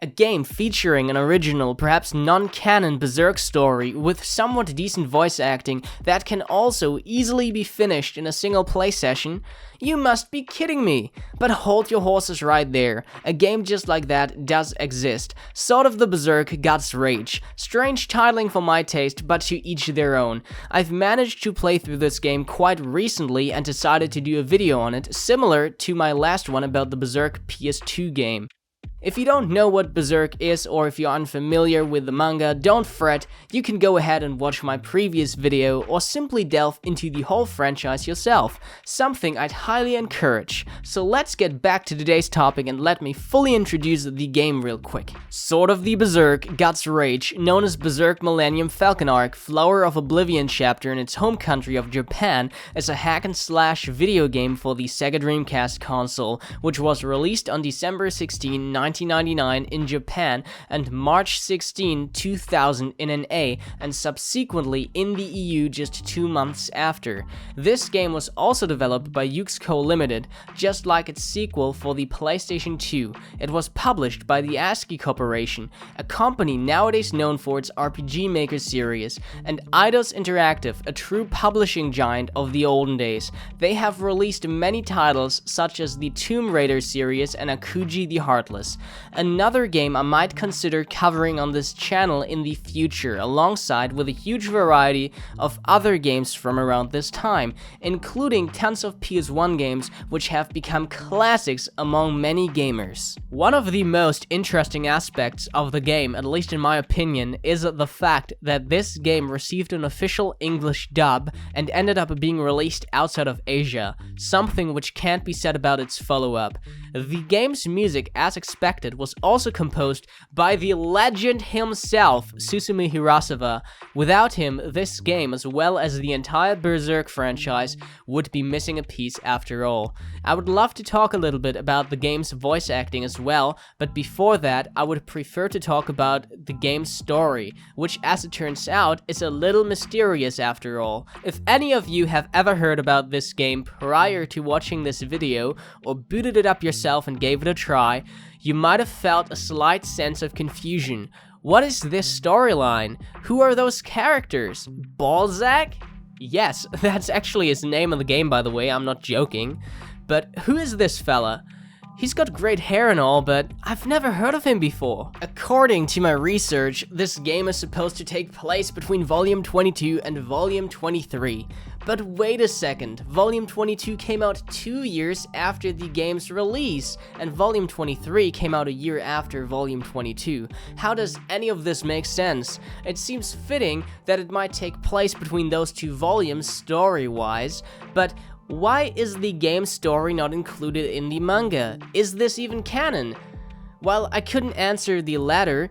A game featuring an original, perhaps non-canon Berserk story with somewhat decent voice acting that can also easily be finished in a single play session? You must be kidding me! But hold your horses right there. A game just like that does exist. Sword of the Berserk Guts Rage. Strange titling for my taste, but to each their own. I've managed to play through this game quite recently and decided to do a video on it, similar to my last one about the Berserk PS2 game. If you don't know what Berserk is, or if you're unfamiliar with the manga, don't fret, you can go ahead and watch my previous video or simply delve into the whole franchise yourself, something I'd highly encourage. So let's get back to today's topic and let me fully introduce the game real quick. Sword of the Berserk Guts Rage, known as Berserk Millennium Falcon Arc Flower of Oblivion chapter in its home country of Japan, is a hack and slash video game for the Sega Dreamcast console, which was released on December 16, 1999 in Japan and March 16, 2000 in NA, and subsequently in the EU just 2 months after. This game was also developed by Yuxco Limited, just like its sequel for the PlayStation 2. It was published by the ASCII Corporation, a company nowadays known for its RPG Maker series, and Eidos Interactive, a true publishing giant of the olden days. They have released many titles such as the Tomb Raider series and Akuji the Heartless. Another game I might consider covering on this channel in the future, alongside with a huge variety of other games from around this time, including tons of PS1 games which have become classics among many gamers. One of the most interesting aspects of the game, at least in my opinion, is the fact that this game received an official English dub and ended up being released outside of Asia, something which can't be said about its follow-up. The game's music, as expected, was also composed by the legend himself, Susumu Hirasawa. Without him, this game, as well as the entire Berserk franchise, would be missing a piece after all. I would love to talk a little bit about the game's voice acting as well, but before that, I would prefer to talk about the game's story, which, as it turns out, is a little mysterious after all. If any of you have ever heard about this game prior to watching this video, or booted it up yourself and gave it a try, you might have felt a slight sense of confusion. What is this storyline? Who are those characters? Balzac? Yes, that's actually his name in the game, by the way, I'm not joking. But who is this fella? He's got great hair and all, but I've never heard of him before. According to my research, this game is supposed to take place between Volume 22 and Volume 23. But wait a second, Volume 22 came out 2 years after the game's release, and Volume 23 came out a year after Volume 22. How does any of this make sense? It seems fitting that it might take place between those two volumes story-wise, but why is the game's story not included in the manga? Is this even canon? While I couldn't answer the latter,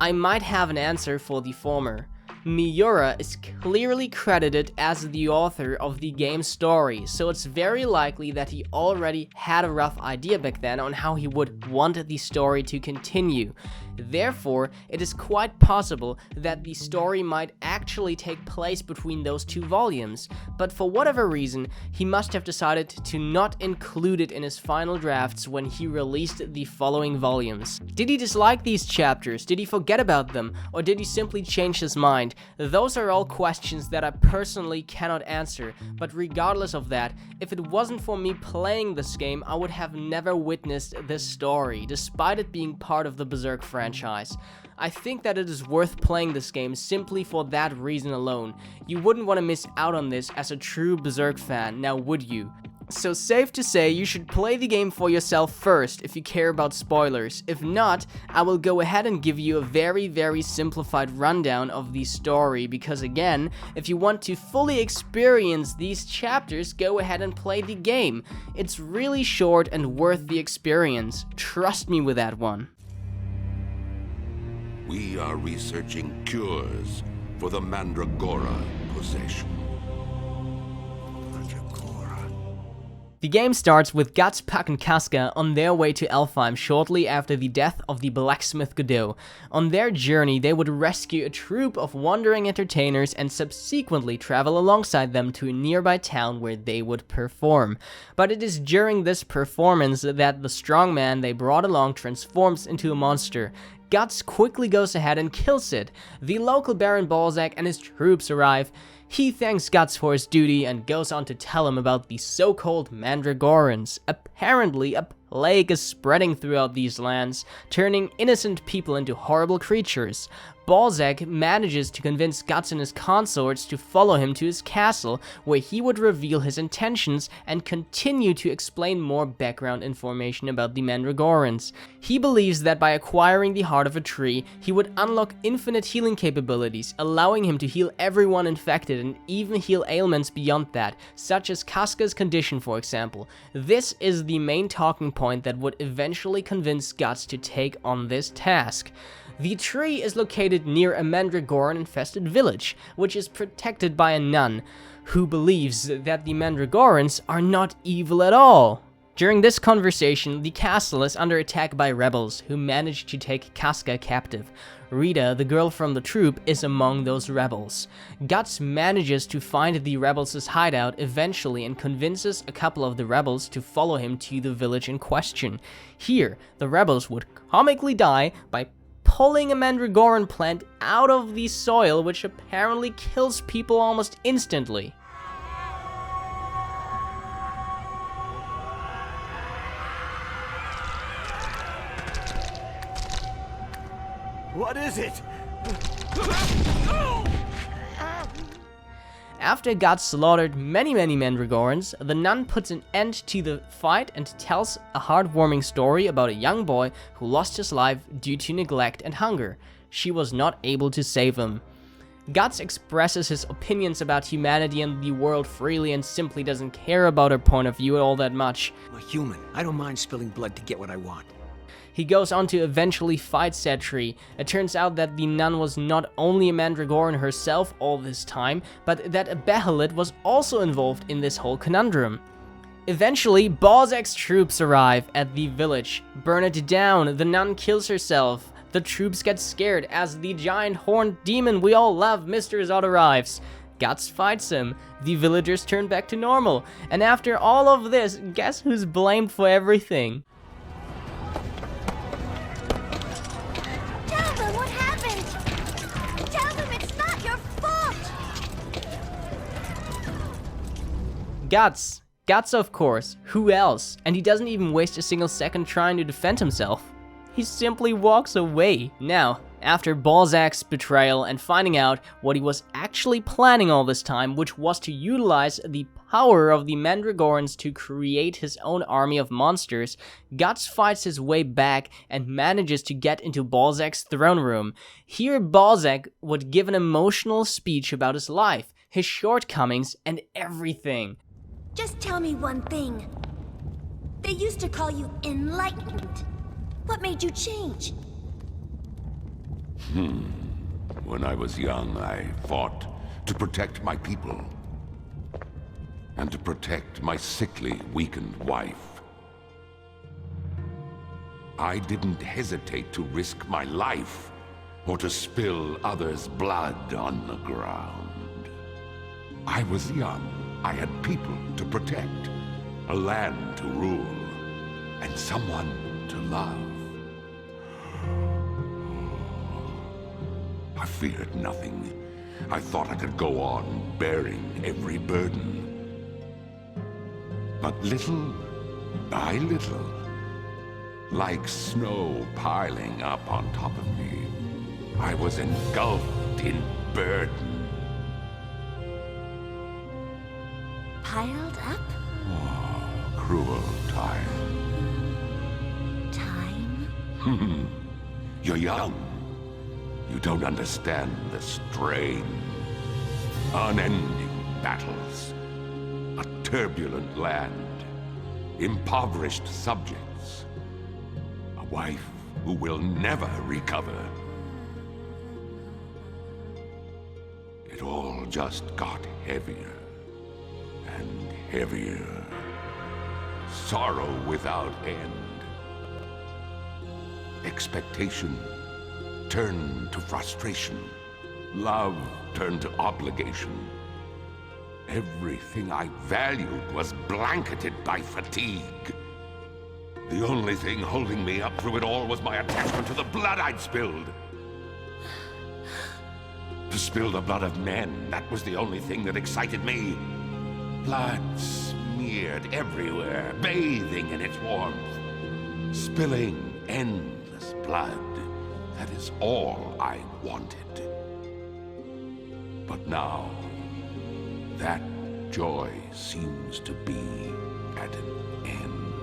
I might have an answer for the former. Miura is clearly credited as the author of the game's story, so it's very likely that he already had a rough idea back then on how he would want the story to continue. Therefore, it is quite possible that the story might actually take place between those two volumes, but for whatever reason, he must have decided to not include it in his final drafts when he released the following volumes. Did he dislike these chapters? Did he forget about them? Or did he simply change his mind? Those are all questions that I personally cannot answer, but regardless of that, if it wasn't for me playing this game, I would have never witnessed this story, despite it being part of the Berserk franchise. I think that it is worth playing this game simply for that reason alone. You wouldn't want to miss out on this as a true Berserk fan, now would you? So safe to say you should play the game for yourself first if you care about spoilers. If not, I will go ahead and give you a very simplified rundown of the story, because again, if you want to fully experience these chapters, go ahead and play the game. It's really short and worth the experience. Trust me with that one. We are researching cures for the Mandragora possession. The game starts with Guts, Puck, and Casca on their way to Elfheim shortly after the death of the blacksmith Godot. On their journey, they would rescue a troupe of wandering entertainers and subsequently travel alongside them to a nearby town where they would perform. But it is during this performance that the strong man they brought along transforms into a monster. Guts quickly goes ahead and kills it. The local Baron Balzac and his troops arrive. He thanks Guts for his duty and goes on to tell him about the so-called Mandragorans. Apparently, a plague is spreading throughout these lands, turning innocent people into horrible creatures. Balzac manages to convince Guts and his consorts to follow him to his castle, where he would reveal his intentions and continue to explain more background information about the Mandragorans. He believes that by acquiring the heart of a tree, he would unlock infinite healing capabilities, allowing him to heal everyone infected and even heal ailments beyond that, such as Casca's condition, for example. This is the main talking point that would eventually convince Guts to take on this task. The tree is located near a Mandragoran-infested village, which is protected by a nun, who believes that the Mandragorans are not evil at all. During this conversation, the castle is under attack by rebels, who manage to take Casca captive. Rita, the girl from the troupe, is among those rebels. Guts manages to find the rebels' hideout eventually and convinces a couple of the rebels to follow him to the village in question. Here, the rebels would comically die by pulling a Mandragoran plant out of the soil, which apparently kills people almost instantly. What is it? After Guts slaughtered many Mandragorans, the nun puts an end to the fight and tells a heartwarming story about a young boy who lost his life due to neglect and hunger. She was not able to save him. Guts expresses his opinions about humanity and the world freely and simply doesn't care about her point of view all that much. I'm a human. I don't mind spilling blood to get what I want. He goes on to eventually fight said tree. It turns out that the nun was not only a Mandragoran herself all this time, but that a Bahamut was also involved in this whole conundrum. Eventually, Balzac's troops arrive at the village, burn it down, the nun kills herself. The troops get scared as the giant horned demon we all love, Mr. Zod, arrives. Guts fights him, the villagers turn back to normal, and after all of this, guess who's blamed for everything? Guts. Guts, of course. Who else? And he doesn't even waste a single second trying to defend himself. He simply walks away. Now, after Balzac's betrayal and finding out what he was actually planning all this time, which was to utilize the power of the Mandragorans to create his own army of monsters, Guts fights his way back and manages to get into Balzac's throne room. Here, Balzac would give an emotional speech about his life, his shortcomings, and everything. Just tell me one thing. They used to call you enlightened. What made you change? When I was young, I fought to protect my people. And to protect my sickly, weakened wife. I didn't hesitate to risk my life, or to spill others' blood on the ground. I was young. I had people to protect, a land to rule, and someone to love. I feared nothing. I thought I could go on bearing every burden. But little by little, like snow piling up on top of me, I was engulfed in burden. Piled up? Oh, cruel time. Time? You're young. You don't understand the strain. Unending battles. A turbulent land. Impoverished subjects. A wife who will never recover. It all just got heavier. And heavier. sorrow without end. Expectation turned to frustration. Love turned to obligation. Everything I valued was blanketed by fatigue. The only thing holding me up through it all was my attachment to the blood I'd spilled. To spill the blood of men, that was the only thing that excited me. Blood smeared everywhere, bathing in its warmth. Spilling endless blood. That is all I wanted. But now, that joy seems to be at an end.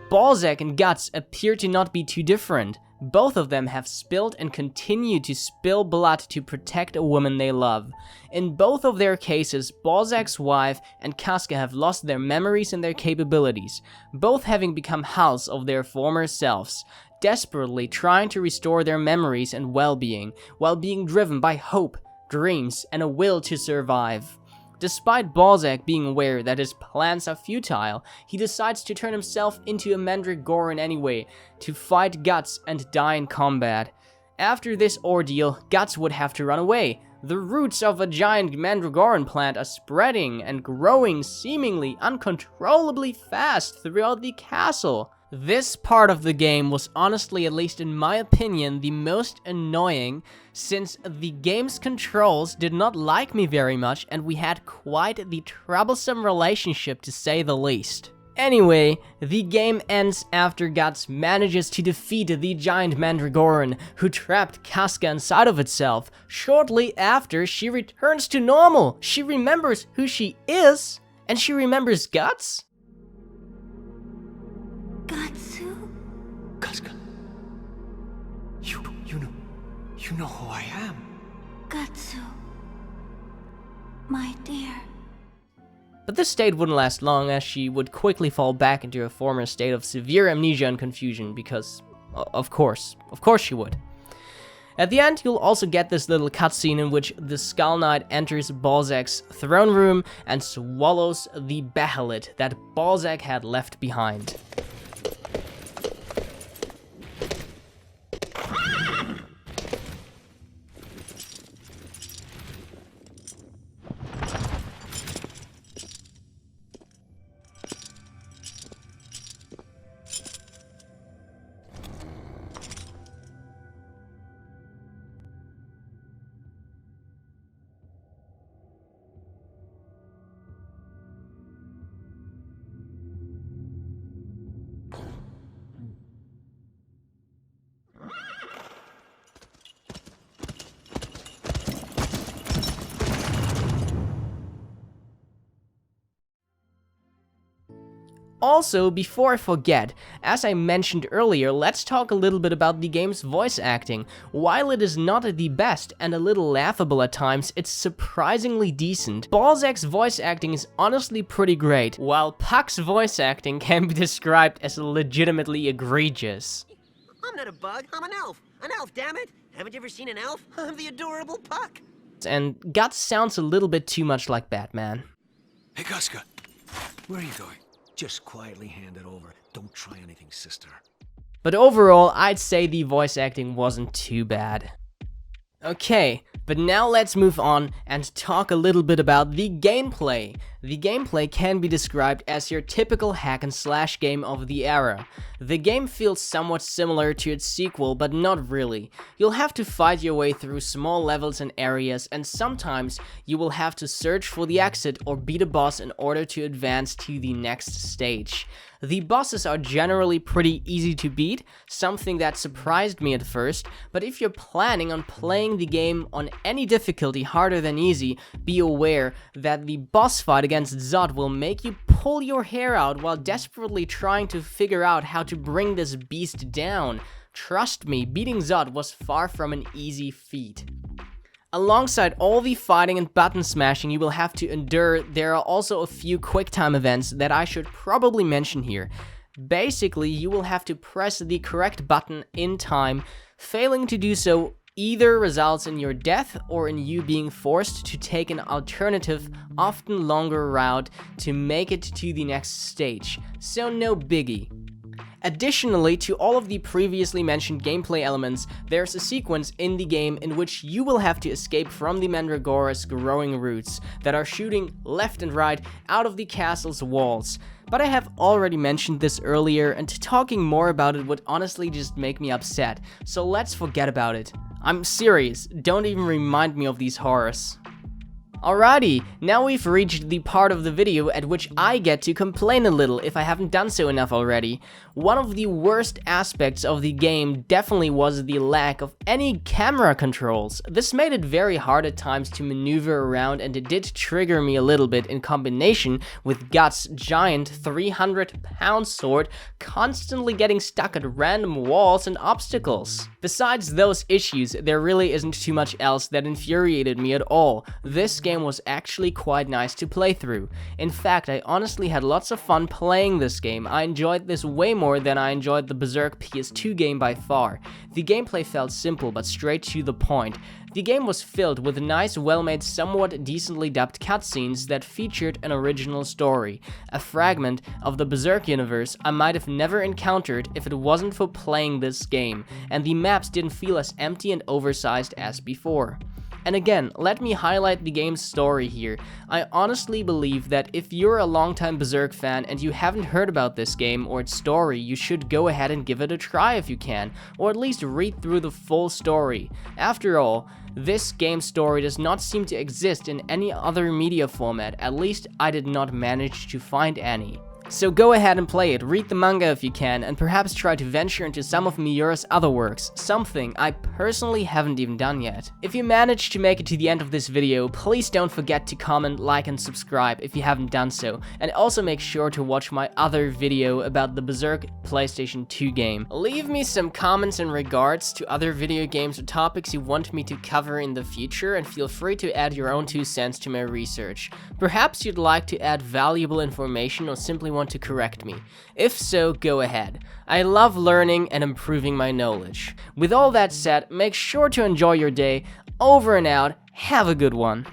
Balzac and Guts appear to not be too different. Both of them have spilled and continue to spill blood to protect a woman they love. In both of their cases, Balzac's wife and Casca have lost their memories and their capabilities, both having become hulls of their former selves, desperately trying to restore their memories and well-being, while being driven by hope, dreams, and a will to survive. Despite Balzac being aware that his plans are futile, he decides to turn himself into a Mandragoran anyway, to fight Guts and die in combat. After this ordeal, Guts would have to run away. The roots of a giant Mandragoran plant are spreading and growing seemingly uncontrollably fast throughout the castle. This part of the game was honestly, at least in my opinion, the most annoying, since the game's controls did not like me very much and we had quite the troublesome relationship to say the least. Anyway, the game ends after Guts manages to defeat the giant Mandragoran, who trapped Casca inside of itself. Shortly after, she returns to normal. She remembers who she is, and she remembers Guts? Gatsu? Casca. You know who I am. Gatsu. My dear. But this state wouldn't last long, as she would quickly fall back into her former state of severe amnesia and confusion, because, of course she would. At the end, you'll also get this little cutscene in which the Skull Knight enters Balzac's throne room and swallows the Bahamut that Balzac had left behind. Also, before I forget, as I mentioned earlier, let's talk a little bit about the game's voice acting. While it is not the best and a little laughable at times, it's surprisingly decent. Balzac's voice acting is honestly pretty great, while Puck's voice acting can be described as legitimately egregious. I'm not a bug, I'm an elf. An elf, damn it! Haven't you ever seen an elf? I'm the adorable Puck. And Guts sounds a little bit too much like Batman. Hey, Casca. Where are you going? Just quietly hand it over. Don't try anything, sister. But overall, I'd say the voice acting wasn't too bad. Okay, but now let's move on and talk a little bit about the gameplay. The gameplay can be described as your typical hack and slash game of the era. The game feels somewhat similar to its sequel, but not really. You'll have to fight your way through small levels and areas, and sometimes you will have to search for the exit or beat a boss in order to advance to the next stage. The bosses are generally pretty easy to beat, something that surprised me at first, but if you're planning on playing the game on any difficulty harder than easy, be aware that the boss fight against Zod will make you pull your hair out while desperately trying to figure out how to bring this beast down. Trust me, beating Zod was far from an easy feat. Alongside all the fighting and button smashing you will have to endure, there are also a few QuickTime events that I should probably mention here. Basically, you will have to press the correct button in time. Failing to do so either results in your death or in you being forced to take an alternative, often longer route to make it to the next stage, so no biggie. Additionally to all of the previously mentioned gameplay elements, there's a sequence in the game in which you will have to escape from the Mandragora's growing roots that are shooting left and right out of the castle's walls. But I have already mentioned this earlier, and talking more about it would honestly just make me upset, so let's forget about it. I'm serious, don't even remind me of these horrors. Alrighty, now we've reached the part of the video at which I get to complain a little if I haven't done so enough already. One of the worst aspects of the game definitely was the lack of any camera controls. This made it very hard at times to maneuver around, and it did trigger me a little bit in combination with Guts' giant 300-pound sword constantly getting stuck at random walls and obstacles. Besides those issues, there really isn't too much else that infuriated me at all. This game was actually quite nice to play through. In fact, I honestly had lots of fun playing this game. I enjoyed this way more than I enjoyed the Berserk PS2 game by far. The gameplay felt simple but straight to the point. The game was filled with nice, well-made, somewhat decently dubbed cutscenes that featured an original story, a fragment of the Berserk universe I might have never encountered if it wasn't for playing this game, and the maps didn't feel as empty and oversized as before. And again, let me highlight the game's story here. I honestly believe that if you're a longtime Berserk fan and you haven't heard about this game or its story, you should go ahead and give it a try if you can, or at least read through the full story. After all, this game's story does not seem to exist in any other media format, at least I did not manage to find any. So go ahead and play it, read the manga if you can, and perhaps try to venture into some of Miura's other works, something I personally haven't even done yet. If you managed to make it to the end of this video, please don't forget to comment, like, and subscribe if you haven't done so, and also make sure to watch my other video about the Berserk PlayStation 2 game. Leave me some comments in regards to other video games or topics you want me to cover in the future, and feel free to add your own 2 cents to my research. Perhaps you'd like to add valuable information or simply want to correct me. If so, go ahead. I love learning and improving my knowledge. With all that said, make sure to enjoy your day. Over and out. Have a good one.